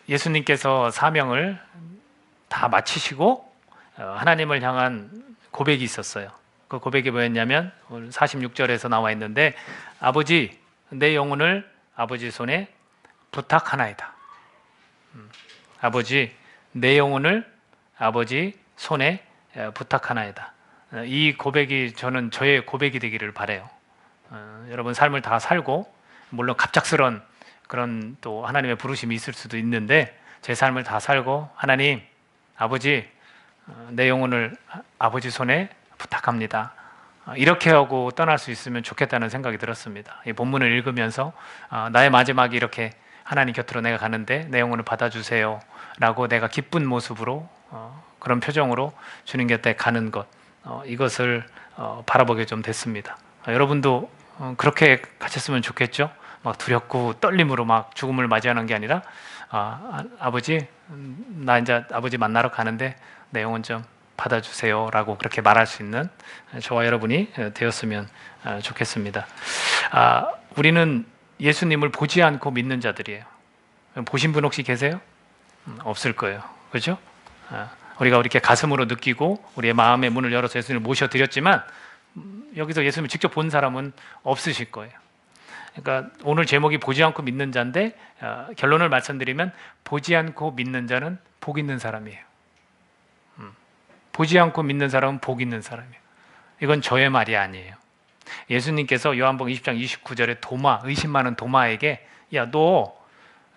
예수님께서 사명을 다 마치시고 하나님을 향한 고백이 있었어요. 그 고백이 뭐였냐면 오늘 46절에서 나와 있는데, 아버지, 내 영혼을 아버지 손에 부탁하나이다. 아버지, 내 영혼을 아버지 손에 부탁하나이다. 이 고백이 저는 저의 고백이 되기를 바라요. 여러분 삶을 다 살고, 물론 갑작스런 그런 또 하나님의 부르심이 있을 수도 있는데, 제 삶을 다 살고 하나님, 아버지, 내 영혼을 아버지 손에 부탁합니다. 이렇게 하고 떠날 수 있으면 좋겠다는 생각이 들었습니다. 이 본문을 읽으면서 나의 마지막이 이렇게 하나님 곁으로 내가 가는데 내 영혼을 받아주세요 라고 내가 기쁜 모습으로 그런 표정으로 주님 곁에 가는 것, 이것을 바라보게 좀 됐습니다. 여러분도 그렇게 가셨으면 좋겠죠? 막 두렵고 떨림으로 막 죽음을 맞이하는 게 아니라 아버지, 나 이제 아버지 만나러 가는데 내 영혼 좀 받아주세요 라고 그렇게 말할 수 있는 저와 여러분이 되었으면 좋겠습니다. 우리는 예수님을 보지 않고 믿는 자들이에요. 보신 분 혹시 계세요? 없을 거예요. 그렇죠? 우리가 이렇게 가슴으로 느끼고 우리의 마음의 문을 열어서 예수님을 모셔드렸지만 여기서 예수님을 직접 본 사람은 없으실 거예요. 그러니까 오늘 제목이 보지 않고 믿는 자인데 결론을 말씀드리면 보지 않고 믿는 자는 복 있는 사람이에요. 보지 않고 믿는 사람은 복 있는 사람이에요. 이건 저의 말이 아니에요. 예수님께서 요한복음 20장 29절에 의심 많은 도마에게, 야, 너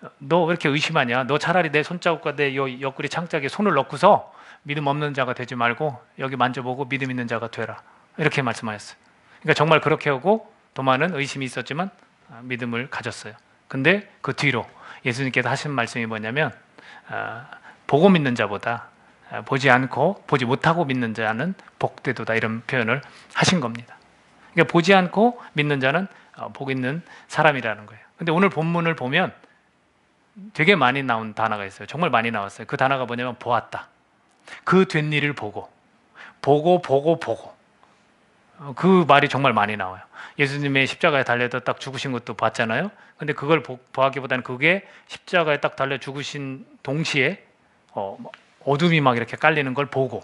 왜 이렇게 의심하냐? 너 차라리 내 손자국과 내 옆구리 창자기에 손을 넣고서 믿음 없는 자가 되지 말고 여기 만져보고 믿음 있는 자가 되라. 이렇게 말씀하셨어요. 그러니까 정말 그렇게 하고 도마는 의심이 있었지만 믿음을 가졌어요. 근데 그 뒤로 예수님께서 하신 말씀이 뭐냐면 보고 믿는 자보다 보지 않고 보지 못하고 믿는 자는 복되도다, 이런 표현을 하신 겁니다. 그러니까 보지 않고 믿는 자는 복 있는 사람이라는 거예요. 근데 오늘 본문을 보면 되게 많이 나온 단어가 있어요. 정말 많이 나왔어요. 그 단어가 뭐냐면 보았다. 그 된 일을 보고 그 말이 정말 많이 나와요. 예수님의 십자가에 달려서 딱 죽으신 것도 봤잖아요. 근데 그걸 보하기보다는 그게 십자가에 딱 달려 죽으신 동시에 어둠이 막 이렇게 깔리는 걸 보고,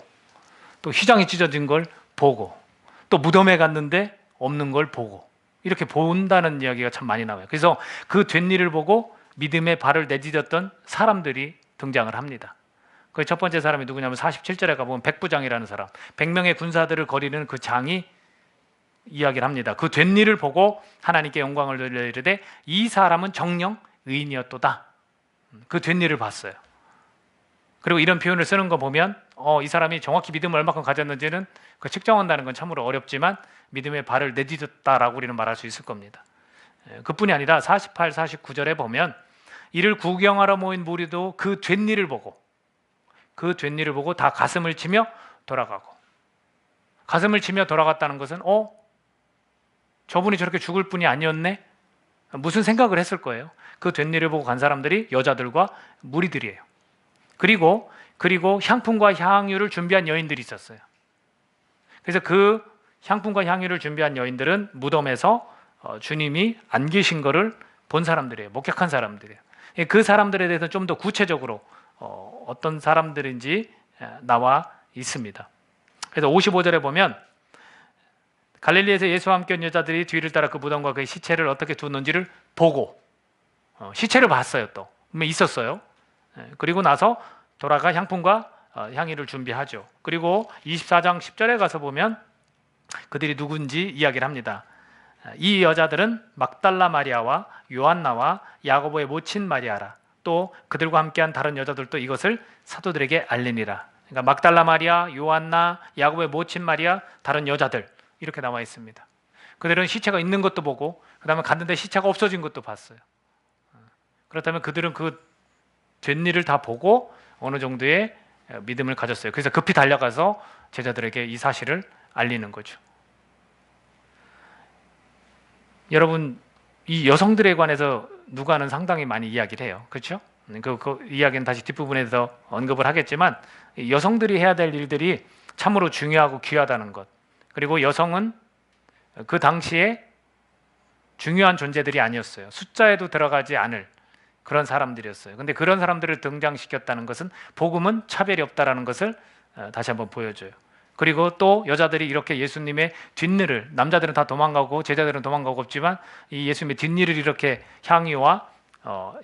또 휘장이 찢어진 걸 보고, 또 무덤에 갔는데 없는 걸 보고, 이렇게 본다는 이야기가 참 많이 나와요. 그래서 그 된 일을 보고 믿음의 발을 내디뎠던 사람들이 등장을 합니다. 그 첫 번째 사람이 누구냐면 47절에 가보면 백부장이라는 사람, 100명의 군사들을 거리는 그 장이 이야기를 합니다. 그 된 일을 보고 하나님께 영광을 돌려 이르되 이 사람은 정녕 의인이었도다. 그 된 일을 봤어요. 그리고 이런 표현을 쓰는 거 보면 이 사람이 정확히 믿음을 얼마큼 가졌는지는 그 측정한다는 건 참으로 어렵지만 믿음의 발을 내딛었다라고 우리는 말할 수 있을 겁니다. 그뿐이 아니라 48, 49절에 보면 이를 구경하러 모인 무리도 그 된 일을 보고 다 가슴을 치며 돌아가고, 가슴을 치며 돌아갔다는 것은 저분이 저렇게 죽을 분이 아니었네? 무슨 생각을 했을 거예요. 그 된 일을 보고 간 사람들이 여자들과 무리들이에요. 그리고 향품과 향유를 준비한 여인들이 있었어요. 그래서 그 향품과 향유를 준비한 여인들은 무덤에서 주님이 안 계신 거를 본 사람들이에요. 목격한 사람들이에요. 그 사람들에 대해서 좀 더 구체적으로 어떤 사람들인지 나와 있습니다. 그래서 55절에 보면 갈릴리에서 예수와 함께 온 여자들이 뒤를 따라 그 무덤과 그 시체를 어떻게 두었는지를 보고, 시체를 봤어요. 또 있었어요. 그리고 나서 돌아가 향품과 향유를 준비하죠. 그리고 24장 10절에 가서 보면 그들이 누군지 이야기를 합니다. 이 여자들은 막달라 마리아와 요한나와 야고보의 모친 마리아라. 또 그들과 함께한 다른 여자들도 이것을 사도들에게 알리니라. 그러니까 막달라 마리아, 요한나, 야고보의 모친 마리아, 다른 여자들, 이렇게 나와 있습니다. 그들은 시체가 있는 것도 보고 그 다음에 갔는데 시체가 없어진 것도 봤어요. 그렇다면 그들은 그 된 일을 다 보고 어느 정도의 믿음을 가졌어요. 그래서 급히 달려가서 제자들에게 이 사실을 알리는 거죠. 여러분, 이 여성들에 관해서 누가는 상당히 많이 이야기를 해요. 그렇죠? 그 이야기는 다시 뒷부분에서 언급을 하겠지만 여성들이 해야 될 일들이 참으로 중요하고 귀하다는 것, 그리고 여성은 그 당시에 중요한 존재들이 아니었어요. 숫자에도 들어가지 않을 그런 사람들이었어요. 근데 그런 사람들을 등장시켰다는 것은 복음은 차별이 없다라는 것을 다시 한번 보여줘요. 그리고 또 여자들이 이렇게 예수님의 뒷일을, 남자들은 다 도망가고 제자들은 도망가고 없지만 이 예수님의 뒷일을 이렇게 향유와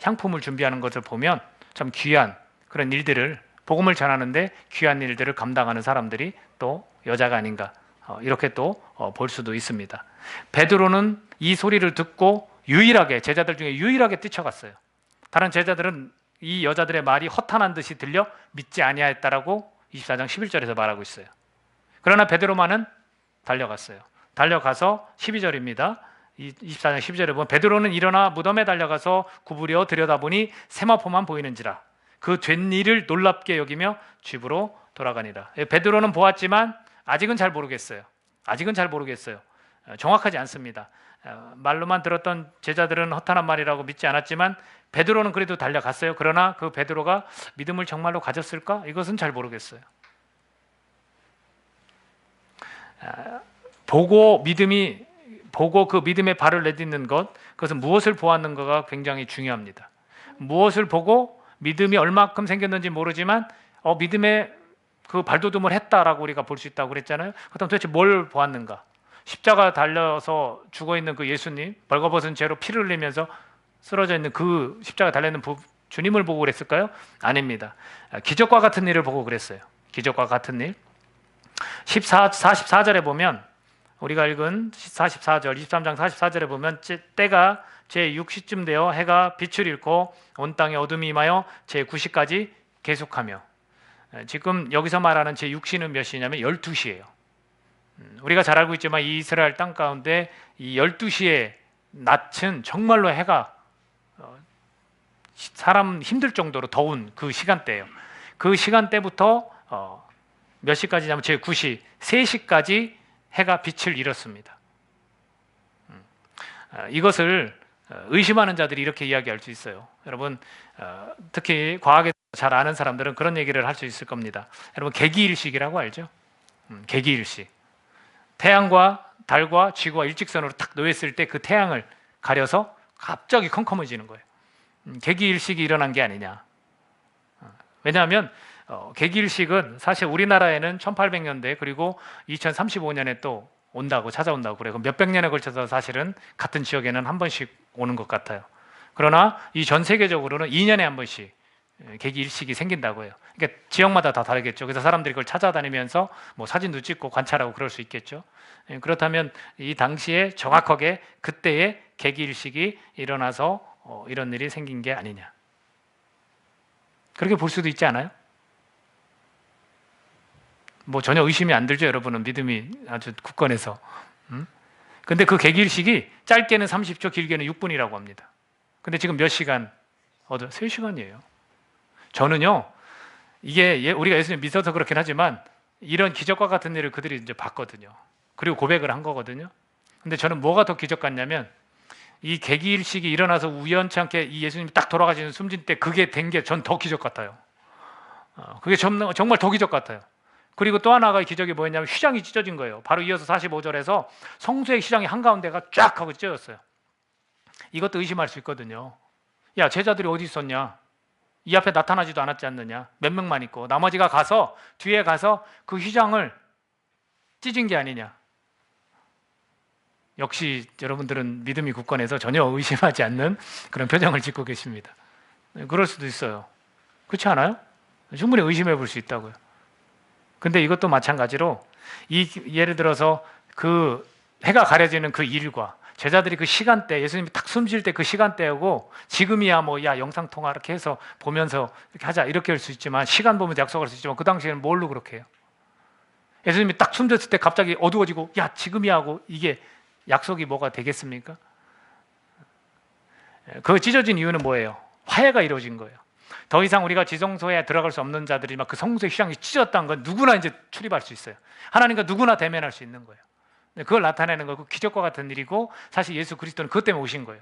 향품을 준비하는 것을 보면 참 귀한 그런 일들을, 복음을 전하는데 귀한 일들을 감당하는 사람들이 또 여자가 아닌가, 이렇게 또 볼 수도 있습니다. 베드로는 이 소리를 듣고 유일하게, 제자들 중에 유일하게 뛰쳐갔어요. 다른 제자들은 이 여자들의 말이 허탄한 듯이 들려 믿지 아니하였다라고 24장 11절에서 말하고 있어요. 그러나 베드로만은 달려갔어요. 달려가서 12절입니다. 24장 12절에 보면 베드로는 일어나 무덤에 달려가서 구부려 들여다보니 세마포만 보이는지라 그 된 일을 놀랍게 여기며 집으로 돌아가니라. 베드로는 보았지만 아직은 잘 모르겠어요. 아직은 잘 모르겠어요. 정확하지 않습니다. 말로만 들었던 제자들은 허탄한 말이라고 믿지 않았지만 베드로는 그래도 달려갔어요. 그러나 그 베드로가 믿음을 정말로 가졌을까? 이것은 잘 모르겠어요. 보고 그 믿음의 발을 내딛는 것, 그것은 무엇을 보았는가가 굉장히 중요합니다. 무엇을 보고 믿음이 얼마큼 생겼는지 모르지만 믿음의 그 발돋움을 했다라고 우리가 볼 수 있다고 그랬잖아요. 그렇다면 도대체 뭘 보았는가? 십자가 달려서 죽어있는 그 예수님, 벌거벗은 채로 피를 흘리면서 쓰러져 있는 그 십자가 달려있는 주님을 보고 그랬을까요? 아닙니다. 기적과 같은 일을 보고 그랬어요. 기적과 같은 일. 44절에 보면, 우리가 읽은 44절, 23장 44절에 보면 때가 제6시쯤 되어 해가 빛을 잃고 온 땅에 어둠이 임하여 제9시까지 계속하며, 지금 여기서 말하는 제6시는 몇 시냐면 12시예요. 우리가 잘 알고 있지만 이 이스라엘 땅 가운데 이 12시의 낮은 정말로 해가 사람 힘들 정도로 더운 그 시간대예요. 그 시간대부터 몇 시까지냐면 제9시, 3시까지 해가 빛을 잃었습니다. 이것을 의심하는 자들이 이렇게 이야기할 수 있어요. 여러분, 특히 과학에 잘 아는 사람들은 그런 얘기를 할 수 있을 겁니다. 여러분, 개기일식이라고 알죠? 개기일식. 태양과 달과 지구가 일직선으로 탁 놓였을 때 그 태양을 가려서 갑자기 컴컴해지는 거예요. 개기일식이 일어난 게 아니냐. 왜냐하면 개기일식은 사실 우리나라에는 1800년대 그리고 2035년에 또 찾아온다고 그래요. 몇백 년에 걸쳐서 사실은 같은 지역에는 한 번씩 오는 것 같아요. 그러나 이 전 세계적으로는 2년에 한 번씩 개기일식이 생긴다고 해요. 그러니까 지역마다 다 다르겠죠. 그래서 사람들이 그걸 찾아다니면서 뭐 사진도 찍고 관찰하고 그럴 수 있겠죠. 그렇다면 이 당시에 정확하게 그때의 개기일식이 일어나서 이런 일이 생긴 게 아니냐. 그렇게 볼 수도 있지 않아요? 뭐 전혀 의심이 안 들죠. 여러분은 믿음이 아주 굳건해서. 근데 그 개기일식이 짧게는 30초, 길게는 6분이라고 합니다. 근데 지금 몇 시간? 3시간이에요. 저는요, 이게 우리가 예수님 믿어서 그렇긴 하지만 이런 기적과 같은 일을 그들이 이제 봤거든요. 그리고 고백을 한 거거든요. 근데 저는 뭐가 더 기적 같냐면 이 개기일식이 일어나서 우연치 않게 이 예수님이 딱 돌아가시는 숨진 때 그게 된 게 전 더 기적 같아요. 그게 정말 더 기적 같아요. 그리고 또 하나가 기적이 뭐였냐면 휘장이 찢어진 거예요. 바로 이어서 45절에서 성소의 휘장이 한가운데가 쫙 하고 찢어졌어요. 이것도 의심할 수 있거든요. 야, 제자들이 어디 있었냐? 이 앞에 나타나지도 않았지 않느냐? 몇 명만 있고 나머지가 가서 뒤에 가서 그 휘장을 찢은 게 아니냐? 역시 여러분들은 믿음이 굳건해서 전혀 의심하지 않는 그런 표정을 짓고 계십니다. 그럴 수도 있어요. 그렇지 않아요? 충분히 의심해 볼 수 있다고요. 근데 이것도 마찬가지로 예를 들어서 그 해가 가려지는 그 일과 제자들이 그 시간대, 예수님이 딱 숨질 때 그 시간대하고 지금이야 뭐 야 영상통화 이렇게 해서 보면서 이렇게 하자 이렇게 할 수 있지만 시간 보면서 약속할 수 있지만 그 당시에는 뭘로 그렇게 해요? 예수님이 딱 숨졌을 때 갑자기 어두워지고 야 지금이야 하고 이게 약속이 뭐가 되겠습니까? 그 찢어진 이유는 뭐예요? 화해가 이루어진 거예요. 더 이상 우리가 지성소에 들어갈 수 없는 자들이 막 그 성소의 휘장이 찢어졌다는 건 누구나 이제 출입할 수 있어요. 하나님과 누구나 대면할 수 있는 거예요. 그걸 나타내는 거고 기적과 같은 일이고 사실 예수 그리스도는 그것 때문에 오신 거예요.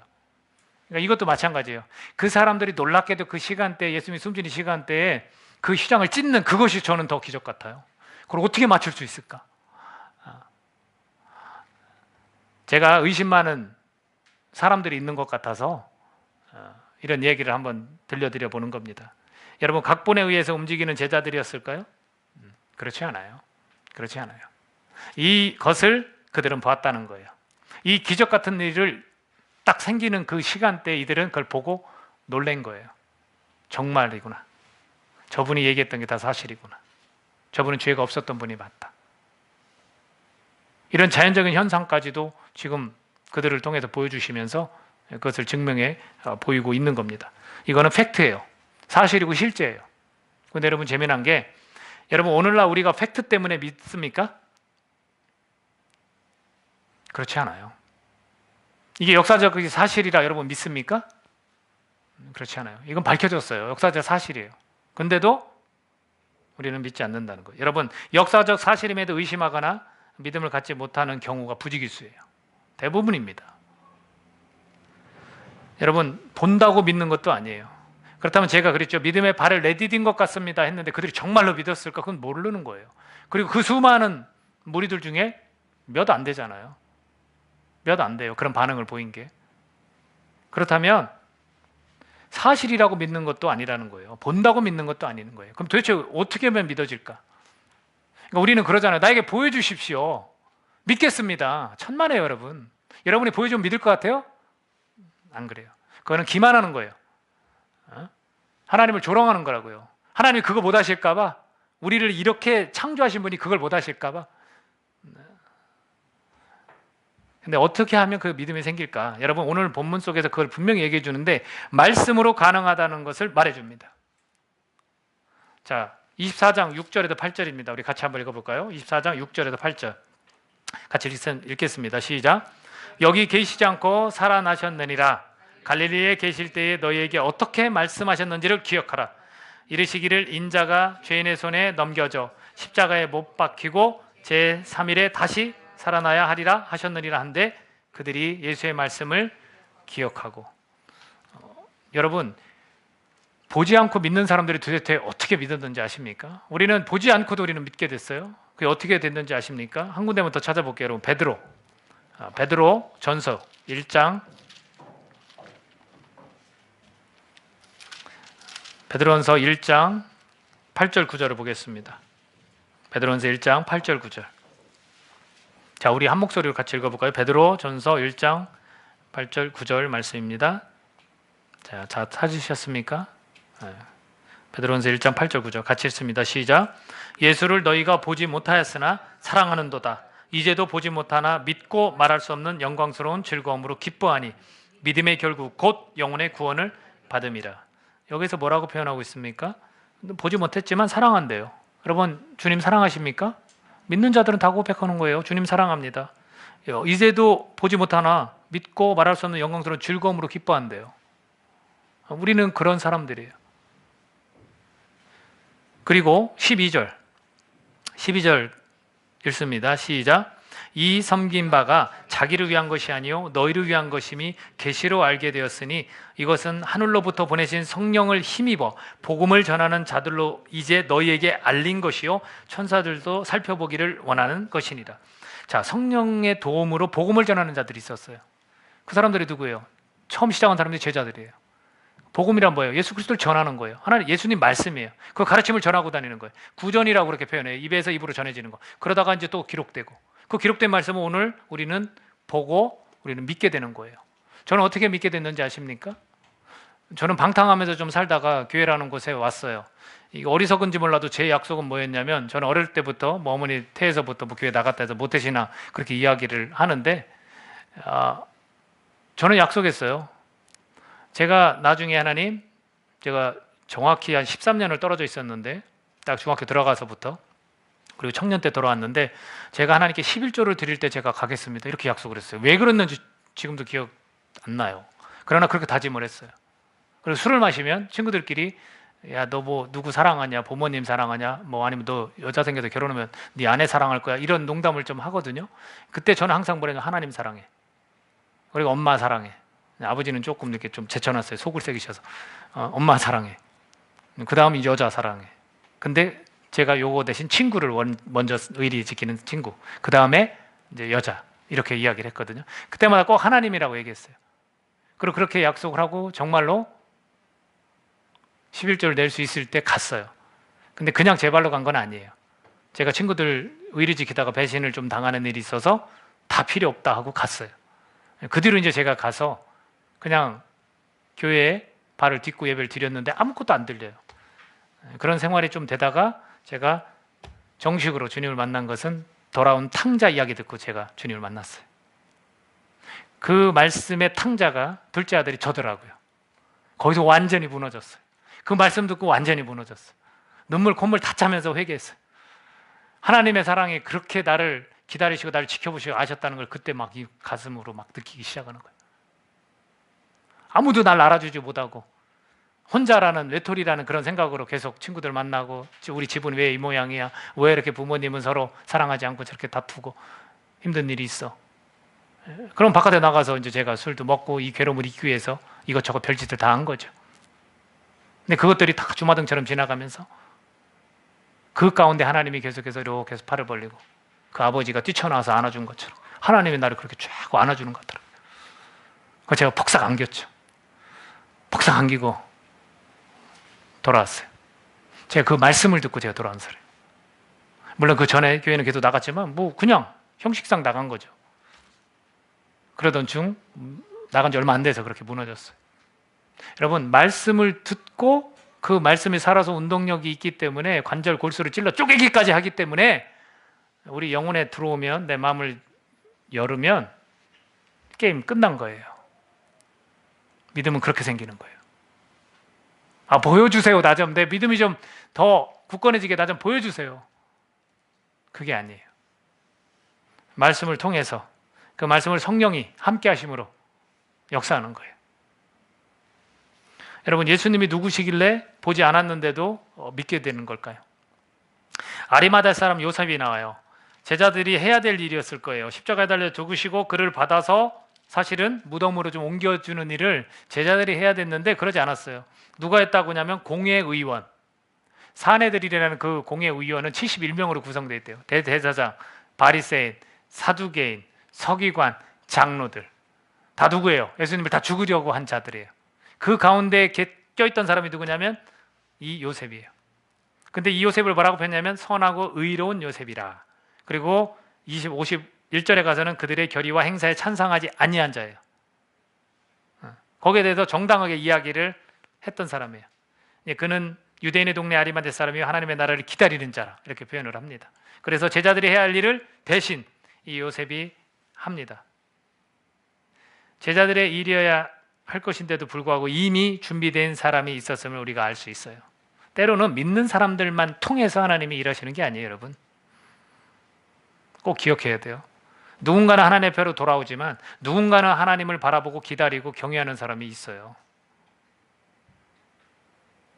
그러니까 이것도 마찬가지예요. 그 사람들이 놀랍게도 그 시간대에 예수님이 숨지는 시간대에 그 휘장을 찢는 그것이 저는 더 기적 같아요. 그걸 어떻게 맞출 수 있을까? 제가 의심 많은 사람들이 있는 것 같아서 이런 얘기를 한번 들려드려 보는 겁니다. 여러분, 각본에 의해서 움직이는 제자들이었을까요? 그렇지 않아요. 그렇지 않아요. 이것을 그들은 보았다는 거예요. 이 기적 같은 일을 딱 생기는 그 시간대에 이들은 그걸 보고 놀란 거예요. 정말이구나. 저분이 얘기했던 게 다 사실이구나. 저분은 죄가 없었던 분이 맞다. 이런 자연적인 현상까지도 지금 그들을 통해서 보여주시면서 그것을 증명해 보이고 있는 겁니다. 이거는 팩트예요. 사실이고 실제예요. 근데 여러분, 재미난 게, 여러분, 오늘날 우리가 팩트 때문에 믿습니까? 그렇지 않아요. 이게 역사적 사실이라 여러분 믿습니까? 그렇지 않아요. 이건 밝혀졌어요. 역사적 사실이에요. 근데도 우리는 믿지 않는다는 거예요. 여러분, 역사적 사실임에도 의심하거나 믿음을 갖지 못하는 경우가 부지기수예요. 대부분입니다. 여러분, 본다고 믿는 것도 아니에요. 그렇다면 제가 그랬죠. 믿음의 발을 내디딘 것 같습니다 했는데 그들이 정말로 믿었을까? 그건 모르는 거예요. 그리고 그 수많은 무리들 중에 몇 안 되잖아요. 몇 안 돼요. 그런 반응을 보인 게. 그렇다면 사실이라고 믿는 것도 아니라는 거예요. 본다고 믿는 것도 아닌 거예요. 그럼 도대체 어떻게 하면 믿어질까? 그러니까 우리는 그러잖아요. 나에게 보여주십시오. 믿겠습니다. 천만에요, 여러분. 여러분이 보여주면 믿을 것 같아요? 안 그래요. 그거는 기만하는 거예요. 하나님을 조롱하는 거라고요. 하나님이 그거 못 하실까 봐, 우리를 이렇게 창조하신 분이 그걸 못 하실까 봐. 근데 어떻게 하면 그 믿음이 생길까? 여러분, 오늘 본문 속에서 그걸 분명히 얘기해 주는데 말씀으로 가능하다는 것을 말해 줍니다. 자, 24장 6절에서 8절입니다. 우리 같이 한번 읽어볼까요? 24장 6절에서 8절 같이 읽겠습니다. 시작. 여기 계시지 않고 살아나셨느니라. 갈릴리에 계실 때에 너희에게 어떻게 말씀하셨는지를 기억하라. 이르시기를 인자가 죄인의 손에 넘겨져 십자가에 못 박히고 제3일에 다시 살아나야 하리라 하셨느니라 한데 그들이 예수의 말씀을 기억하고. 여러분, 보지 않고 믿는 사람들이 도대체 어떻게 믿었는지 아십니까? 우리는 보지 않고도 우리는 믿게 됐어요. 그게 어떻게 됐는지 아십니까? 한 군데만 더 찾아볼게요. 여러분, 베드로 전서 1장, 베드로전서 1장 8절 9절을 보겠습니다. 베드로전서 1장 8절 9절. 자, 우리 한 목소리로 같이 읽어볼까요? 베드로전서 1장 8절 9절 말씀입니다. 자, 찾으셨습니까? 네. 베드로전서 1장 8절 9절 같이 읽습니다. 시작. 예수를 너희가 보지 못하였으나 사랑하는도다. 이제도 보지 못하나 믿고 말할 수 없는 영광스러운 즐거움으로 기뻐하니 믿음의 결국 곧 영혼의 구원을 받음이라. 여기서 뭐라고 표현하고 있습니까? 보지 못했지만 사랑한대요. 여러분, 주님 사랑하십니까? 믿는 자들은 다 고백하는 거예요. 주님 사랑합니다. 이제도 보지 못하나 믿고 말할 수 없는 영광스러운 즐거움으로 기뻐한대요. 우리는 그런 사람들이에요. 그리고 12절 읽습니다. 시작. 이 섬긴 바가 자기를 위한 것이 아니요 너희를 위한 것임이 계시로 알게 되었으니 이것은 하늘로부터 보내신 성령을 힘입어 복음을 전하는 자들로 이제 너희에게 알린 것이요 천사들도 살펴보기를 원하는 것이니라. 자, 성령의 도움으로 복음을 전하는 자들이 있었어요. 그 사람들이 누구예요? 처음 시작한 사람들이 제자들이에요. 복음이란 뭐예요? 예수 그리스도를 전하는 거예요. 하나님, 예수님 말씀이에요. 그 가르침을 전하고 다니는 거예요. 구전이라고 그렇게 표현해요. 입에서 입으로 전해지는 거. 그러다가 이제 또 기록되고, 그 기록된 말씀은 오늘 우리는 보고 우리는 믿게 되는 거예요. 저는 어떻게 믿게 됐는지 아십니까? 저는 방탕하면서 좀 살다가 교회라는 곳에 왔어요. 이게 어리석은지 몰라도 제 약속은 뭐였냐면, 저는 어릴 때부터 어머니 태에서부터 교회 나갔다 해서 모태신앙 그렇게 이야기를 하는데, 저는 약속했어요. 제가 나중에 하나님, 제가 정확히 한 13년을 떨어져 있었는데, 딱 중학교 들어가서부터, 그리고 청년 때 돌아왔는데, 제가 하나님께 11조를 드릴 때 제가 가겠습니다. 이렇게 약속을 했어요. 왜 그랬는지 지금도 기억 안 나요. 그러나 그렇게 다짐을 했어요. 그리고 술을 마시면 친구들끼리, 야, 너 뭐 누구 사랑하냐, 부모님 사랑하냐, 뭐 아니면 너 여자 생겨서 결혼하면 네 아내 사랑할 거야, 이런 농담을 좀 하거든요. 그때 저는 항상 뭐래요? 하나님 사랑해. 그리고 엄마 사랑해. 아버지는 조금 이렇게 좀 제쳐놨어요. 속을 새기셔서. 엄마 사랑해. 그 다음 여자 사랑해. 근데 제가 요거 대신 친구를 먼저 의리 지키는 친구. 그 다음에 이제 여자. 이렇게 이야기를 했거든요. 그때마다 꼭 하나님이라고 얘기했어요. 그리고 그렇게 약속을 하고 정말로 11조를 낼 수 있을 때 갔어요. 근데 그냥 제 발로 간 건 아니에요. 제가 친구들 의리 지키다가 배신을 좀 당하는 일이 있어서 다 필요 없다 하고 갔어요. 그 뒤로 이제 제가 가서 그냥 교회에 발을 딛고 예배를 드렸는데 아무것도 안 들려요. 그런 생활이 좀 되다가 제가 정식으로 주님을 만난 것은 돌아온 탕자 이야기 듣고 제가 주님을 만났어요. 그 말씀의 탕자가 둘째 아들이 저더라고요. 거기서 완전히 무너졌어요. 그 말씀 듣고 완전히 무너졌어요. 눈물 콧물 다 차면서 회개했어요. 하나님의 사랑이 그렇게 나를 기다리시고 나를 지켜보시고 아셨다는 걸 그때 막 이 가슴으로 막 느끼기 시작하는 거예요. 아무도 날 알아주지 못하고 혼자라는 외톨이라는 그런 생각으로 계속 친구들 만나고 우리 집은 왜 이 모양이야? 왜 이렇게 부모님은 서로 사랑하지 않고 저렇게 다투고 힘든 일이 있어? 그럼 바깥에 나가서 이제 제가 술도 먹고 이 괴로움을 잊기 위해서 이것저것 별짓을 다 한 거죠. 근데 그것들이 다 주마등처럼 지나가면서 그 가운데 하나님이 계속해서 이렇게 해서 팔을 벌리고 그 아버지가 뛰쳐나와서 안아준 것처럼 하나님이 나를 그렇게 쫙 안아주는 것 같더라고요. 그래서 제가 폭삭 안겼죠. 폭삭 안기고 돌아왔어요. 제가 그 말씀을 듣고 제가 돌아온 사람이에요. 물론 그 전에 교회는 계속 나갔지만 뭐 그냥 형식상 나간 거죠. 그러던 중 나간 지 얼마 안 돼서 그렇게 무너졌어요. 여러분, 말씀을 듣고 그 말씀이 살아서 운동력이 있기 때문에 관절 골수를 찔러 쪼개기까지 하기 때문에 우리 영혼에 들어오면 내 마음을 열으면 게임 끝난 거예요. 믿음은 그렇게 생기는 거예요. 아, 보여주세요. 나 좀 내 믿음이 좀 더 굳건해지게 나 좀 보여주세요. 그게 아니에요. 말씀을 통해서 그 말씀을 성령이 함께 하심으로 역사하는 거예요. 여러분, 예수님이 누구시길래 보지 않았는데도 믿게 되는 걸까요? 아리마다 사람 요셉이 나와요. 제자들이 해야 될 일이었을 거예요. 십자가에 달려 죽으시고 그를 받아서 사실은 무덤으로 좀 옮겨주는 일을 제자들이 해야 됐는데 그러지 않았어요. 누가 했다고 하냐면 공회의원, 사내들이라는 그 공회의원은 71명으로 구성되어 있대요. 대제사장, 바리새인, 사두개인, 서기관, 장로들 다 누구예요? 예수님을 다 죽으려고 한 자들이에요. 그 가운데 껴있던 사람이 누구냐면 이 요셉이에요. 근데 이 요셉을 뭐라고 표현하냐면 선하고 의로운 요셉이라. 그리고 51절에 가서는 그들의 결의와 행사에 찬성하지 아니한 자예요. 거기에 대해서 정당하게 이야기를 했던 사람이에요. 그는 유대인의 동네 아리마대 사람이 하나님의 나라를 기다리는 자라 이렇게 표현을 합니다. 그래서 제자들이 해야 할 일을 대신 이 요셉이 합니다. 제자들의 일이어야 할 것인데도 불구하고 이미 준비된 사람이 있었음을 우리가 알 수 있어요. 때로는 믿는 사람들만 통해서 하나님이 일하시는 게 아니에요, 여러분. 꼭 기억해야 돼요. 누군가는 하나님의 편으로 돌아오지만 누군가는 하나님을 바라보고 기다리고 경외하는 사람이 있어요.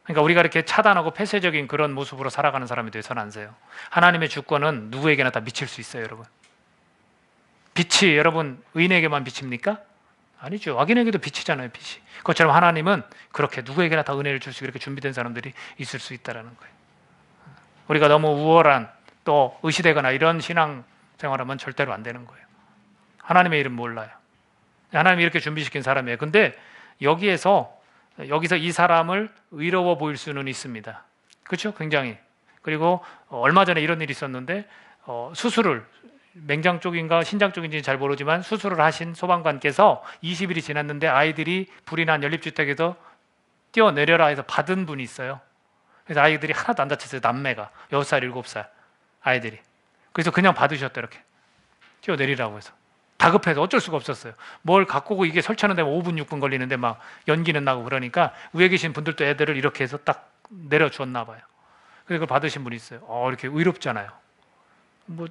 그러니까 우리가 이렇게 차단하고 폐쇄적인 그런 모습으로 살아가는 사람이 돼서는 안 돼요. 하나님의 주권은 누구에게나 다 미칠 수 있어요, 여러분. 빛이 여러분 의인에게만 비칩니까? 아니죠. 악인에게도 비치잖아요, 빛이. 그것처럼 하나님은 그렇게 누구에게나 다 은혜를 줄 수 이렇게 준비된 사람들이 있을 수 있다는 거예요. 우리가 너무 우월한 또 의시되거나 이런 신앙 생활하면 절대로 안 되는 거예요. 하나님의 이름 몰라요. 하나님이 이렇게 준비시킨 사람이에요. 근데 여기서 이 사람을 의로워 보일 수는 있습니다. 그렇죠? 굉장히. 그리고 얼마 전에 이런 일이 있었는데 수술을 맹장 쪽인가 신장 쪽인지 잘 모르지만 수술을 하신 소방관께서 20일이 지났는데 아이들이 불이 난 연립주택에서 뛰어내려라 해서 받은 분이 있어요. 그래서 아이들이 하나도 안 다쳤어요. 남매가 6살, 7살 아이들이. 그래서 그냥 받으셨다 이렇게 뛰어내리라고 해서. 다급해서 어쩔 수가 없었어요. 뭘 갖고 오고 이게 설치하는데 5분, 6분 걸리는데 막 연기는 나고 그러니까 위에 계신 분들도 애들을 이렇게 해서 딱 내려주었나 봐요. 그래서 그걸 받으신 분이 있어요. 이렇게 의롭잖아요. 뭐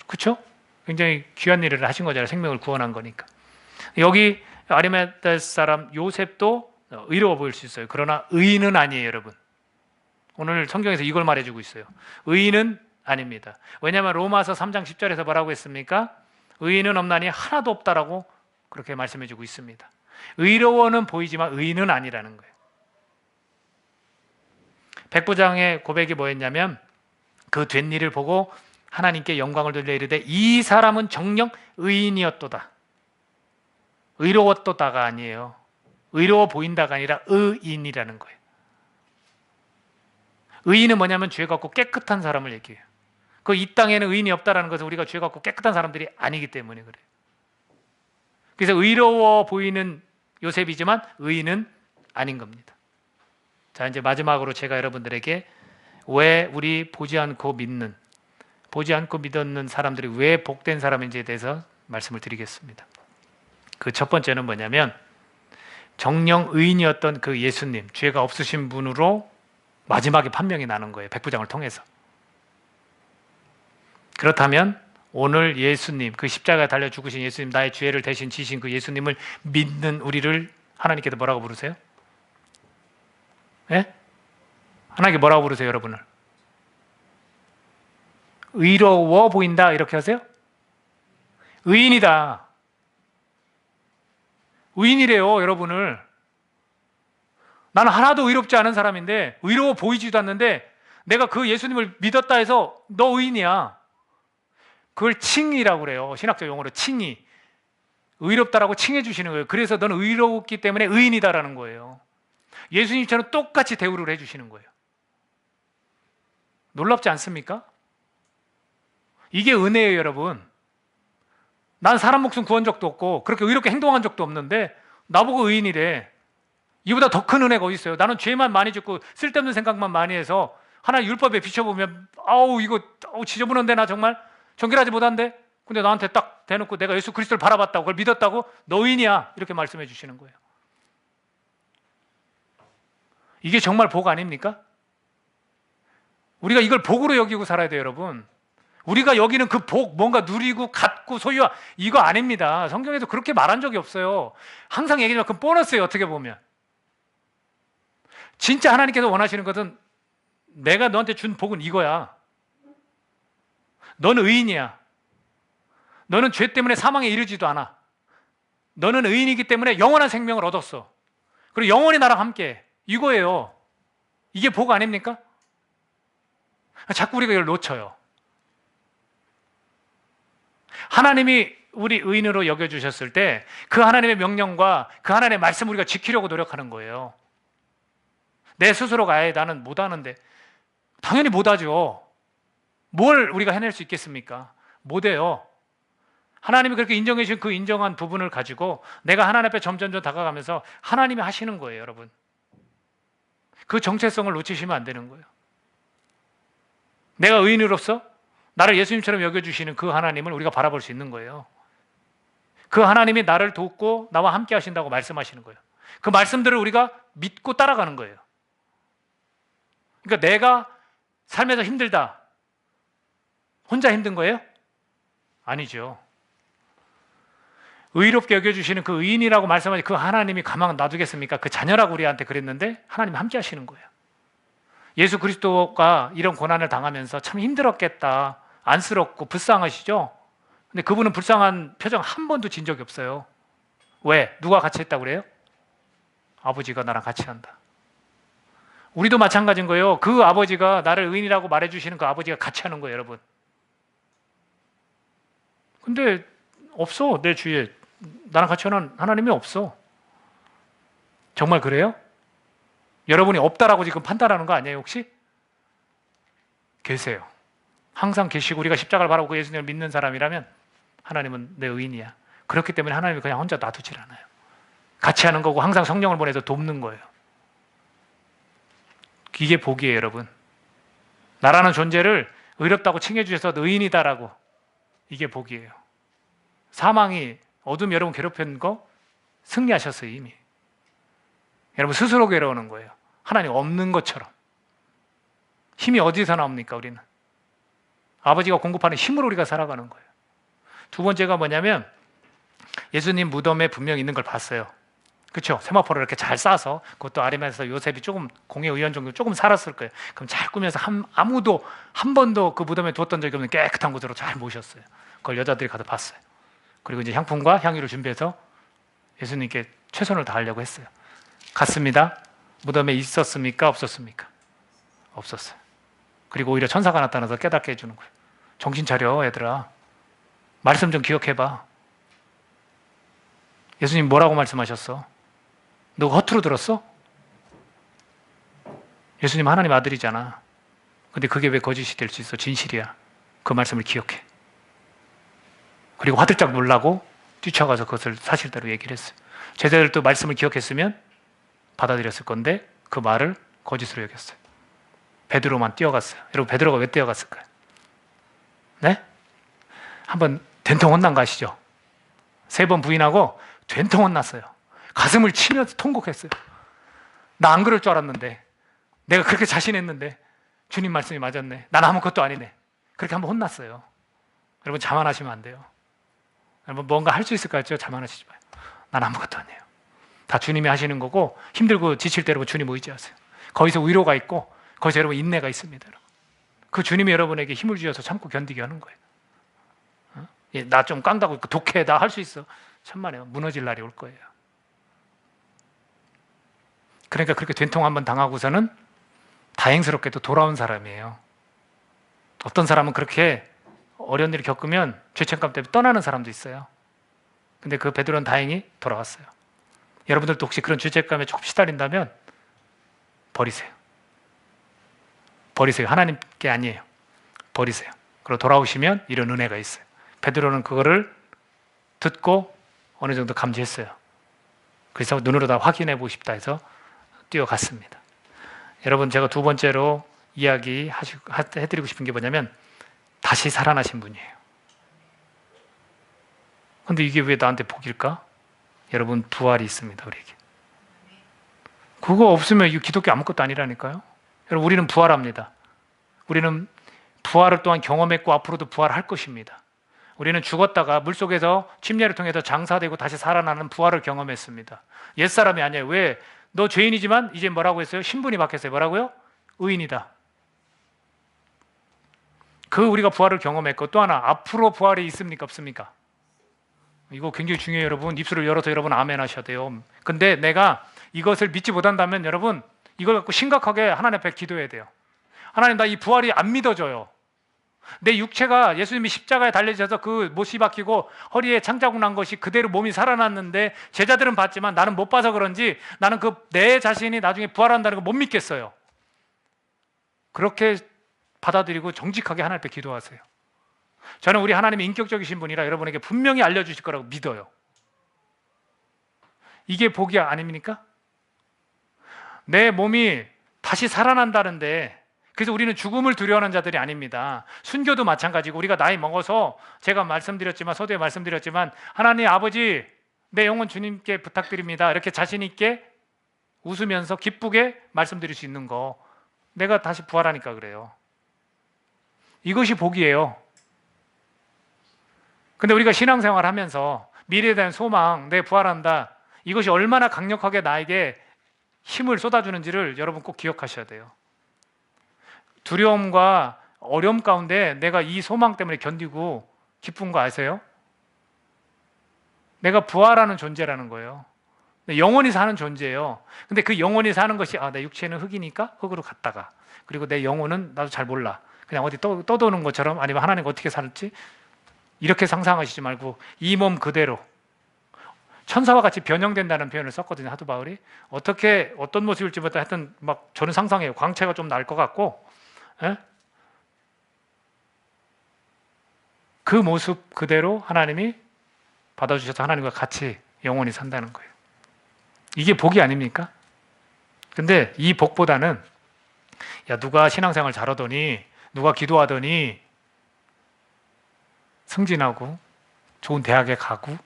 그렇죠? 굉장히 귀한 일을 하신 거잖아요. 생명을 구원한 거니까. 여기 아리마대 사람 요셉도 의로워 보일 수 있어요. 그러나 의인은 아니에요, 여러분. 오늘 성경에서 이걸 말해주고 있어요. 의인은 아닙니다. 왜냐하면 로마서 3장 10절에서 뭐라고 했습니까? 의인은 없나니 하나도 없다라고 그렇게 말씀해주고 있습니다. 의로워는 보이지만 의인은 아니라는 거예요. 백부장의 고백이 뭐였냐면 그 된 일을 보고 하나님께 영광을 돌려 이르되 이 사람은 정녕 의인이었도다. 의로웠도다가 아니에요. 의로워 보인다가 아니라 의인이라는 거예요. 의인은 뭐냐면 죄가 없고 깨끗한 사람을 얘기해요. 그 이 땅에는 의인이 없다라는 것은 우리가 죄가 없고 깨끗한 사람들이 아니기 때문에 그래요. 그래서 의로워 보이는 요셉이지만 의인은 아닌 겁니다. 자, 이제 마지막으로 제가 여러분들에게 왜 우리 보지 않고 믿는 사람들이 왜 복된 사람인지에 대해서 말씀을 드리겠습니다. 그 첫 번째는 뭐냐면 정령 의인이었던 그 예수님, 죄가 없으신 분으로 마지막에 판명이 나는 거예요. 백부장을 통해서. 그렇다면 오늘 예수님, 그 십자가에 달려 죽으신 예수님, 나의 죄를 대신 지신 그 예수님을 믿는 우리를 하나님께서 뭐라고 부르세요? 예? 하나님께 뭐라고 부르세요, 여러분을? 의로워 보인다 이렇게 하세요? 의인이다. 의인이래요, 여러분을. 나는 하나도 의롭지 않은 사람인데 의로워 보이지도 않는데 내가 그 예수님을 믿었다 해서 너 의인이야. 그걸 칭이라고 그래요. 신학적 용어로 칭이. 의롭다라고 칭해 주시는 거예요. 그래서 너는 의롭기 때문에 의인이다라는 거예요. 예수님처럼 똑같이 대우를 해 주시는 거예요. 놀랍지 않습니까? 이게 은혜예요, 여러분. 난 사람 목숨 구한 적도 없고 그렇게 의롭게 행동한 적도 없는데 나보고 의인이래. 이보다 더 큰 은혜가 어디 있어요? 나는 죄만 많이 짓고 쓸데없는 생각만 많이 해서 하나님 율법에 비춰보면 아우 이거 지저분한데 나 정말 정결하지 못한데 근데 나한테 딱 대놓고 내가 예수 그리스도를 바라봤다고 그걸 믿었다고 너 의인이야 이렇게 말씀해 주시는 거예요. 이게 정말 복 아닙니까? 우리가 이걸 복으로 여기고 살아야 돼요, 여러분. 우리가 여기는 그 복, 뭔가 누리고 갖고 소유하 이거 아닙니다. 성경에도 그렇게 말한 적이 없어요. 항상 얘기하지만 그건 보너스예요, 어떻게 보면. 진짜 하나님께서 원하시는 것은 내가 너한테 준 복은 이거야. 너는 의인이야. 너는 죄 때문에 사망에 이르지도 않아. 너는 의인이기 때문에 영원한 생명을 얻었어. 그리고 영원히 나랑 함께. 이거예요. 이게 복 아닙니까? 자꾸 우리가 이걸 놓쳐요. 하나님이 우리 의인으로 여겨주셨을 때 그 하나님의 명령과 그 하나님의 말씀을 우리가 지키려고 노력하는 거예요. 내 스스로가 아예 나는 못하는데 당연히 못하죠. 뭘 우리가 해낼 수 있겠습니까? 못해요. 하나님이 그렇게 인정해 주신 그 인정한 부분을 가지고 내가 하나님 앞에 점점 다가가면서 하나님이 하시는 거예요, 여러분. 그 정체성을 놓치시면 안 되는 거예요. 내가 의인으로서 나를 예수님처럼 여겨주시는 그 하나님을 우리가 바라볼 수 있는 거예요. 그 하나님이 나를 돕고 나와 함께 하신다고 말씀하시는 거예요. 그 말씀들을 우리가 믿고 따라가는 거예요. 그러니까 내가 삶에서 힘들다. 혼자 힘든 거예요? 아니죠. 의롭게 여겨주시는 그 의인이라고 말씀하신 그 하나님이 가만 놔두겠습니까? 그 자녀라고 우리한테 그랬는데 하나님이 함께 하시는 거예요. 예수 그리스도가 이런 고난을 당하면서 참 힘들었겠다. 안쓰럽고 불쌍하시죠? 근데 그분은 불쌍한 표정 한 번도 진 적이 없어요. 왜? 누가 같이 했다고 그래요? 아버지가 나랑 같이 한다. 우리도 마찬가지인 거예요. 그 아버지가 나를 의인이라고 말해주시는 그 아버지가 같이 하는 거예요, 여러분. 근데 없어, 내 주위에. 나랑 같이 하는 하나님이 없어. 정말 그래요? 여러분이 없다라고 지금 판단하는 거 아니에요, 혹시? 계세요. 항상 계시고 우리가 십자가를 바라고 그 예수님을 믿는 사람이라면 하나님은 내 의인이야. 그렇기 때문에 하나님이 그냥 혼자 놔두질 않아요. 같이 하는 거고 항상 성령을 보내서 돕는 거예요. 이게 복이에요, 여러분. 나라는 존재를 의롭다고 칭해 주셔서 의인이다라고. 이게 복이에요. 사망이 어둠 여러분 괴롭힌 거 승리하셨어요, 이미. 여러분 스스로 괴로우는 거예요. 하나님 없는 것처럼. 힘이 어디서 나옵니까, 우리는? 아버지가 공급하는 힘으로 우리가 살아가는 거예요. 두 번째가 뭐냐면 예수님 무덤에 분명히 있는 걸 봤어요. 그렇죠? 세마포를 이렇게 잘 싸서 그것도 아리마에서 요셉이 조금 공의 의원 정도 조금 살았을 거예요. 그럼 잘 꾸며서 아무도 한 번도 그 무덤에 두었던 적이 없는 깨끗한 곳으로 잘 모셨어요. 그걸 여자들이 가서 봤어요. 그리고 이제 향품과 향유를 준비해서 예수님께 최선을 다하려고 했어요. 갔습니다. 무덤에 있었습니까? 없었습니까? 없었어요. 그리고 오히려 천사가 나타나서 깨닫게 해주는 거예요. 정신 차려, 얘들아. 말씀 좀 기억해봐. 예수님 뭐라고 말씀하셨어? 너 허투루 들었어? 예수님 하나님 아들이잖아. 근데 그게 왜 거짓이 될 수 있어? 진실이야. 그 말씀을 기억해. 그리고 화들짝 놀라고 뛰쳐가서 그것을 사실대로 얘기를 했어요. 제자들도 말씀을 기억했으면 받아들였을 건데 그 말을 거짓으로 여겼어요. 베드로만 뛰어갔어요. 여러분, 베드로가 왜 뛰어갔을까요? 네? 한번 된통 혼난 거 아시죠? 3번 부인하고 된통 혼났어요. 가슴을 치면서 통곡했어요. 나 안 그럴 줄 알았는데, 내가 그렇게 자신했는데 주님 말씀이 맞았네. 난 아무것도 아니네. 그렇게 한번 혼났어요. 여러분, 자만하시면 안 돼요. 여러분, 뭔가 할 수 있을 것 같죠? 자만하시지 마요. 난 아무것도 아니에요. 다 주님이 하시는 거고, 힘들고 지칠 때 여러분 주님 의지하세요. 거기서 위로가 있고 거기서 여러분 인내가 있습니다. 여러분. 그 주님이 여러분에게 힘을 주셔서 참고 견디게 하는 거예요. 나 좀 깡다고 있고 독해, 나 할 수 있어. 천만에요. 무너질 날이 올 거예요. 그러니까 그렇게 된통 한번 당하고서는 다행스럽게도 돌아온 사람이에요. 어떤 사람은 그렇게 어려운 일을 겪으면 죄책감 때문에 떠나는 사람도 있어요. 근데 그 베드로는 다행히 돌아왔어요. 여러분들도 혹시 그런 죄책감에 조금 시달린다면 버리세요. 버리세요. 하나님께 아니에요. 버리세요. 그리고 돌아오시면 이런 은혜가 있어요. 베드로는 그거를 듣고 어느 정도 감지했어요. 그래서 눈으로 다 확인해 보고 싶다 해서 뛰어갔습니다. 여러분, 제가 두 번째로 해드리고 싶은 게 뭐냐면 다시 살아나신 분이에요. 근데 이게 왜 나한테 복일까? 여러분, 부활이 있습니다. 우리에게. 그거 없으면 이 기독교 아무것도 아니라니까요. 여러분, 우리는 부활합니다. 우리는 부활을 또한 경험했고 앞으로도 부활할 것입니다. 우리는 죽었다가 물속에서 침례를 통해서 장사되고 다시 살아나는 부활을 경험했습니다. 옛사람이 아니에요. 왜? 너 죄인이지만 이제 뭐라고 했어요? 신분이 바뀌었어요. 뭐라고요? 의인이다. 그 우리가 부활을 경험했고, 또 하나, 앞으로 부활이 있습니까? 없습니까? 이거 굉장히 중요해요. 여러분, 입술을 열어서 여러분 아멘 하셔야 돼요. 근데 내가 이것을 믿지 못한다면 여러분, 이걸 갖고 심각하게 하나님 앞에 기도해야 돼요. 하나님, 나 이 부활이 안 믿어져요. 내 육체가 예수님이 십자가에 달려져서 그 못이 박히고 허리에 창자국 난 것이 그대로 몸이 살아났는데, 제자들은 봤지만 나는 못 봐서 그런지 나는 그 내 자신이 나중에 부활한다는 걸 못 믿겠어요. 그렇게 받아들이고 정직하게 하나님 앞에 기도하세요. 저는 우리 하나님이 인격적이신 분이라 여러분에게 분명히 알려주실 거라고 믿어요. 이게 복이 아닙니까? 내 몸이 다시 살아난다는데, 그래서 우리는 죽음을 두려워하는 자들이 아닙니다. 순교도 마찬가지고, 우리가 나이 먹어서 제가 말씀드렸지만, 서두에 말씀드렸지만, 하나님 아버지, 내 영혼 주님께 부탁드립니다. 이렇게 자신 있게 웃으면서 기쁘게 말씀드릴 수 있는 거, 내가 다시 부활하니까 그래요. 이것이 복이에요. 근데 우리가 신앙생활 하면서 미래에 대한 소망, 내 부활한다, 이것이 얼마나 강력하게 나에게 힘을 쏟아주는지를 여러분 꼭 기억하셔야 돼요. 두려움과 어려움 가운데 내가 이 소망 때문에 견디고 기쁜 거 아세요? 내가 부활하는 존재라는 거예요. 영원히 사는 존재예요. 근데 그 영원히 사는 것이, 내 육체는 흙이니까 흙으로 갔다가, 그리고 내 영혼은 나도 잘 몰라, 그냥 어디 떠도는 것처럼, 아니면 하나님과 어떻게 살지, 이렇게 상상하시지 말고 이 몸 그대로 천사와 같이 변형된다는 표현을 썼거든요. 사도 바울이 어떻게 어떤 모습일지부터 하여튼 막 저는 상상해요. 광채가 좀 날 것 같고, 예? 그 모습 그대로 하나님이 받아주셔서 하나님과 같이 영원히 산다는 거예요. 이게 복이 아닙니까? 근데 이 복보다는, 야, 누가 신앙생활 잘하더니, 누가 기도하더니 승진하고 좋은 대학에 가고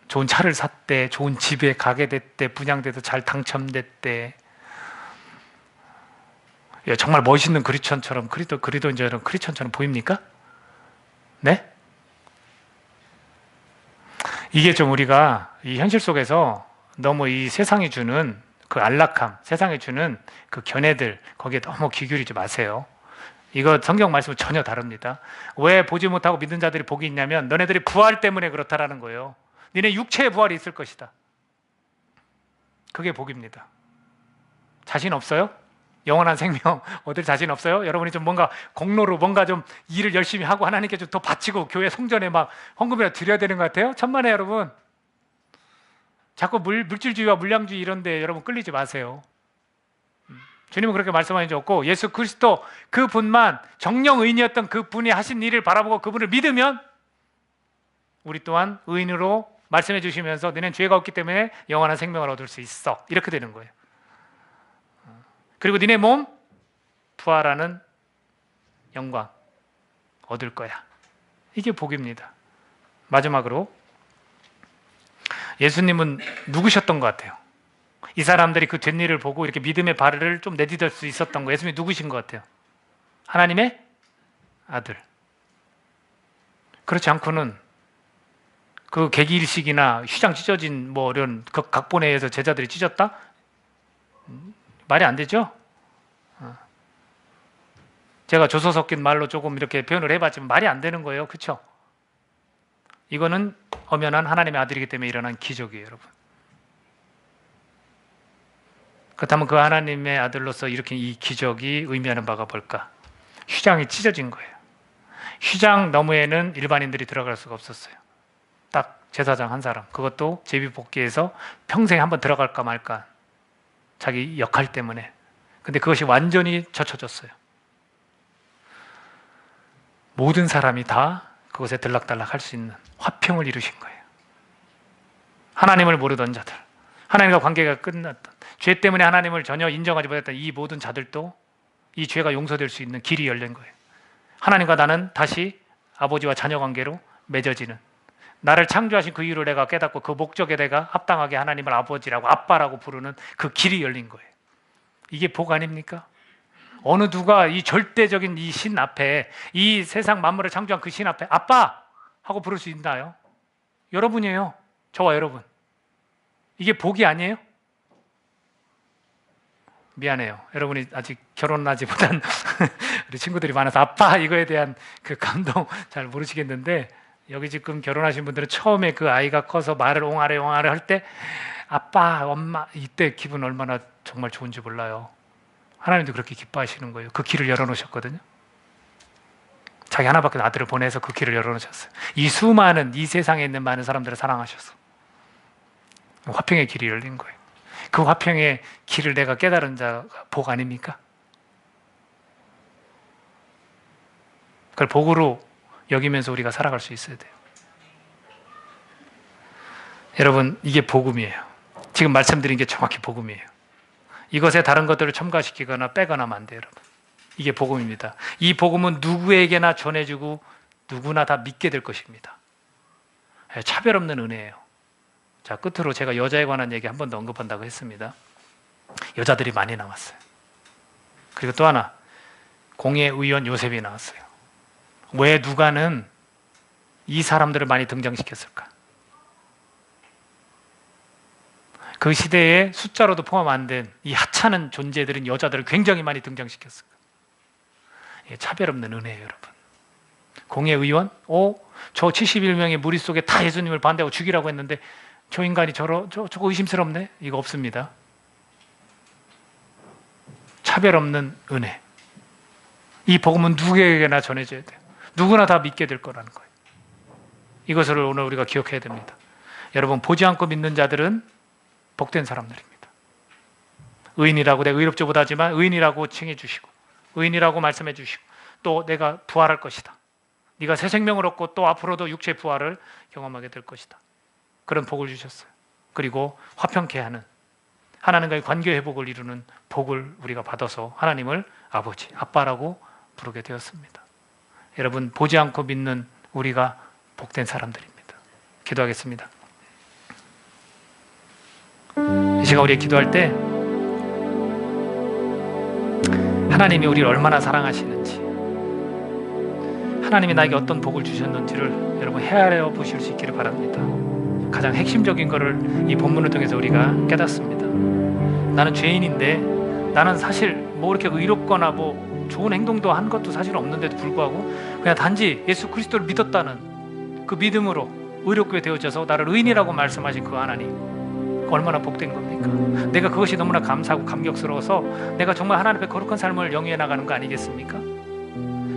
좋은 차를 샀대, 좋은 집에 가게 됐대, 분양돼서 잘 당첨됐대, 정말 멋있는 그리스도인처럼, 그리스도인처럼 크리스천처럼 보입니까? 네? 이게 좀 우리가 이 현실 속에서 너무 이 세상이 주는 그 안락함, 세상이 주는 그 견해들, 거기에 너무 귀 기울이지 마세요. 이거 성경 말씀은 전혀 다릅니다. 왜 보지 못하고 믿는 자들이 복이 있냐면, 너네들이 부활 때문에 그렇다라는 거예요. 너네 육체의 부활이 있을 것이다. 그게 복입니다. 자신 없어요? 영원한 생명 얻을 자신 없어요? 여러분이 좀 뭔가 공로로 뭔가 좀 일을 열심히 하고 하나님께 좀 더 바치고 교회 성전에 막 헌금이라도 드려야 되는 것 같아요? 천만에 여러분, 자꾸 물질주의와 물량주의 이런 데 여러분 끌리지 마세요. 주님은 그렇게 말씀하신 적 없고, 예수 그리스도 그분만 정령 의인이었던 그분이 하신 일을 바라보고 그분을 믿으면 우리 또한 의인으로 말씀해 주시면서 너는 죄가 없기 때문에 영원한 생명을 얻을 수 있어, 이렇게 되는 거예요. 그리고 너네 몸 부활하는 영광 얻을 거야. 이게 복입니다. 마지막으로 예수님은 누구셨던 것 같아요? 이 사람들이 그 된 일을 보고 이렇게 믿음의 발을 좀 내디딜 수 있었던 거, 예수님이 누구신 것 같아요? 하나님의 아들. 그렇지 않고는 그 계기일식이나 휘장 찢어진 뭐 이런 각본회에서 제자들이 찢었다? 말이 안 되죠? 제가 조서 섞인 말로 조금 이렇게 표현을 해봤지만 말이 안 되는 거예요. 그렇죠? 이거는 엄연한 하나님의 아들이기 때문에 일어난 기적이에요, 여러분. 그렇다면 그 하나님의 아들로서 일으킨 이 기적이 의미하는 바가 뭘까? 휘장이 찢어진 거예요. 휘장 너머에는 일반인들이 들어갈 수가 없었어요. 딱 제사장 한 사람, 그것도 제비뽑기에서 평생 한번 들어갈까 말까, 자기 역할 때문에. 근데 그것이 완전히 젖혀졌어요. 모든 사람이 다 그것에 들락달락 할 수 있는 화평을 이루신 거예요. 하나님을 모르던 자들, 하나님과 관계가 끝났던, 죄 때문에 하나님을 전혀 인정하지 못했던 이 모든 자들도 이 죄가 용서될 수 있는 길이 열린 거예요. 하나님과 나는 다시 아버지와 자녀 관계로 맺어지는, 나를 창조하신 그 이유를 내가 깨닫고 그 목적에 내가 합당하게 하나님을 아버지라고, 아빠라고 부르는 그 길이 열린 거예요. 이게 복 아닙니까? 어느 누가 이 절대적인 이 신 앞에, 이 세상 만물을 창조한 그 신 앞에 아빠 하고 부를 수 있나요? 여러분이에요. 저와 여러분. 이게 복이 아니에요? 미안해요. 여러분이 아직 결혼하지 못한 우리 친구들이 많아서 아빠 이거에 대한 그 감동 잘 모르시겠는데, 여기 지금 결혼하신 분들은 처음에 그 아이가 커서 말을 옹알에 할 때 아빠, 엄마, 이때 기분 얼마나 정말 좋은지 몰라요. 하나님도 그렇게 기뻐하시는 거예요. 그 길을 열어놓으셨거든요. 자기 하나밖에 아들을 보내서 그 길을 열어놓으셨어요. 이 수많은, 이 세상에 있는 많은 사람들을 사랑하셔서 화평의 길이 열린 거예요. 그 화평의 길을 내가 깨달은 자가 복 아닙니까? 그걸 복으로 여기면서 우리가 살아갈 수 있어야 돼요. 여러분, 이게 복음이에요. 지금 말씀드린 게 정확히 복음이에요. 이것에 다른 것들을 첨가시키거나 빼거나 하면 안 돼요, 여러분. 이게 복음입니다. 이 복음은 누구에게나 전해주고 누구나 다 믿게 될 것입니다. 차별 없는 은혜예요. 자, 끝으로 제가 여자에 관한 얘기 한 번 더 언급한다고 했습니다. 여자들이 많이 나왔어요. 그리고 또 하나, 공예의원 요셉이 나왔어요. 왜 누가는 이 사람들을 많이 등장시켰을까? 그 시대에 숫자로도 포함 안 된 이 하찮은 존재들인 여자들을 굉장히 많이 등장시켰을까? 차별 없는 은혜예요, 여러분. 공예의원? 저 71명의 무리 속에 다 예수님을 반대하고 죽이라고 했는데 저 인간이 저거 의심스럽네? 이거 없습니다. 차별 없는 은혜. 이 복음은 누구에게나 전해져야 돼요. 누구나 다 믿게 될 거라는 거예요. 이것을 오늘 우리가 기억해야 됩니다. 여러분, 보지 않고 믿는 자들은 복된 사람들입니다. 의인이라고, 내가 의롭지 못하지만 의인이라고 칭해 주시고, 의인이라고 말씀해 주시고, 또 내가 부활할 것이다, 네가 새 생명을 얻고 또 앞으로도 육체의 부활을 경험하게 될 것이다, 그런 복을 주셨어요. 그리고 화평케 하는, 하나님과의 관계 회복을 이루는 복을 우리가 받아서 하나님을 아버지, 아빠라고 부르게 되었습니다. 여러분, 보지 않고 믿는 우리가 복된 사람들입니다. 기도하겠습니다. 이 시간 우리가 기도할 때 하나님이 우리를 얼마나 사랑하시는지, 하나님이 나에게 어떤 복을 주셨는지를 여러분 헤아려 보실 수 있기를 바랍니다. 가장 핵심적인 것을 이 본문을 통해서 우리가 깨닫습니다. 나는 죄인인데, 나는 사실 뭐 이렇게 의롭거나 뭐 좋은 행동도 한 것도 사실 없는데도 불구하고 그냥 단지 예수 그리스도를 믿었다는 그 믿음으로 의롭게 되어져서 나를 의인이라고 말씀하신 그 하나님, 얼마나 복된 겁니까? 내가 그것이 너무나 감사하고 감격스러워서 내가 정말 하나님 앞에 거룩한 삶을 영위해 나가는 거 아니겠습니까?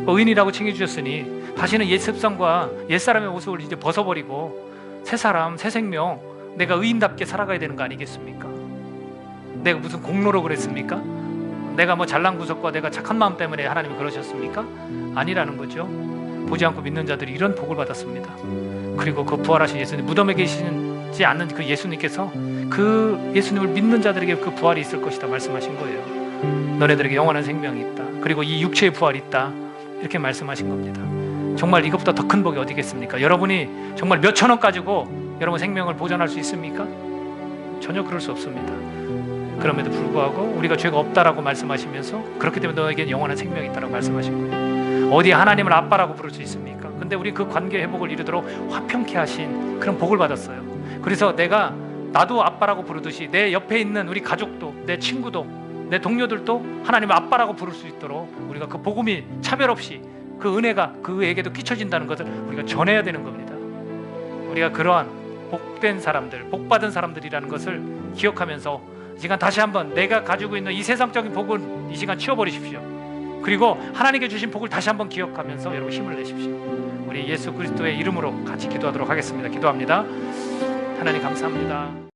의인이라고 칭해 주셨으니 다시는 옛 습성과 옛사람의 모습을 이제 벗어버리고 새 사람, 새 생명, 내가 의인답게 살아가야 되는 거 아니겠습니까? 내가 무슨 공로로 그랬습니까? 내가 뭐 잘난 구석과 내가 착한 마음 때문에 하나님이 그러셨습니까? 아니라는 거죠. 보지 않고 믿는 자들이 이런 복을 받았습니다. 그리고 그 부활하신 예수님, 무덤에 계시지 않는 그 예수님께서 그 예수님을 믿는 자들에게 그 부활이 있을 것이다 말씀하신 거예요. 너네들에게 영원한 생명이 있다. 그리고 이 육체의 부활이 있다. 이렇게 말씀하신 겁니다. 정말 이것보다 더 큰 복이 어디겠습니까? 여러분이 정말 몇 천억 가지고 여러분 생명을 보존할 수 있습니까? 전혀 그럴 수 없습니다. 그럼에도 불구하고 우리가 죄가 없다라고 말씀하시면서 그렇기 때문에 너에게 영원한 생명이 있다라고 말씀하신 거예요. 어디 하나님을 아빠라고 부를 수 있습니까? 근데 우리 그 관계 회복을 이루도록 화평케 하신 그런 복을 받았어요. 그래서 나도 아빠라고 부르듯이 내 옆에 있는 우리 가족도, 내 친구도, 내 동료들도 하나님을 아빠라고 부를 수 있도록 우리가 그 복음이 차별 없이 그 은혜가 그에게도 끼쳐진다는 것을 우리가 전해야 되는 겁니다. 우리가 그러한 복된 사람들, 복받은 사람들이라는 것을 기억하면서 이 시간 다시 한번 내가 가지고 있는 이 세상적인 복은 이 시간 치워버리십시오. 그리고 하나님께 주신 복을 다시 한번 기억하면서 여러분 힘을 내십시오. 우리 예수 그리스도의 이름으로 같이 기도하도록 하겠습니다. 기도합니다. 하나님 감사합니다.